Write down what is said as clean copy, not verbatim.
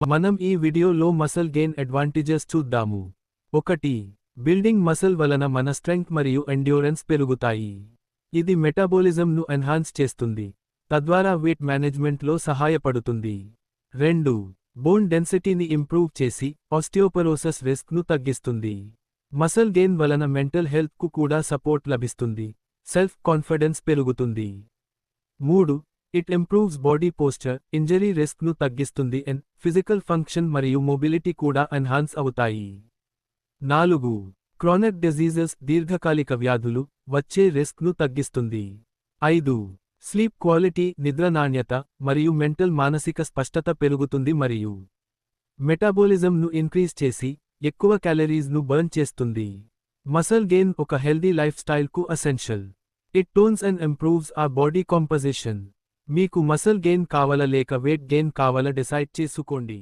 మనం ఈ వీడియోలో మసల్ గెయిన్ అడ్వాంటేజెస్ చూద్దాము. 1. బిల్డింగ్ మసల్ వలన మన స్ట్రెంగ్త్ మరియు ఎండ్యూరెన్స్ పెరుగుతాయి. ఇది మెటాబోలిజంను ఎన్హాన్స్ చేస్తుంది, తద్వారా వెయిట్ మేనేజ్మెంట్లో సహాయపడుతుంది. 2. బోన్ డెన్సిటీని ఇంప్రూవ్ చేసి ఆస్టియోపరోసిస్ రిస్క్ను తగ్గిస్తుంది. మసల్ గెయిన్ వలన మెంటల్ హెల్త్కు కూడా సపోర్ట్ లభిస్తుంది, సెల్ఫ్ కాన్ఫిడెన్స్ పెరుగుతుంది. 3. It improves body posture, injury రిస్క్ను తగ్గిస్తుంది అండ్ ఫిజికల్ ఫంక్షన్ మరియు మొబిలిటీ కూడా ఎన్హాన్స్ అవుతాయి. 4. క్రానిక్ డిజీజెస్, దీర్ఘకాలిక వ్యాధులు వచ్చే రిస్క్ను తగ్గిస్తుంది. 5. స్లీప్ క్వాలిటీ, నిద్ర నాణ్యత మరియు మెంటల్ మానసిక స్పష్టత పెరుగుతుంది మరియు మెటాబోలిజంను ఇంక్రీజ్ చేసి ఎక్కువ క్యాలరీస్ను బర్న్ చేస్తుంది. మసల్ గెయిన్ ఒక హెల్దీ లైఫ్ స్టైల్కు essential. It tones and improves ఆ బాడీ కాంపోజిషన్. మీకు మసల్ గెయిన్ కావాలా లేక వెయిట్ గెయిన్ కావాలా డిసైడ్ చేసుకోండి.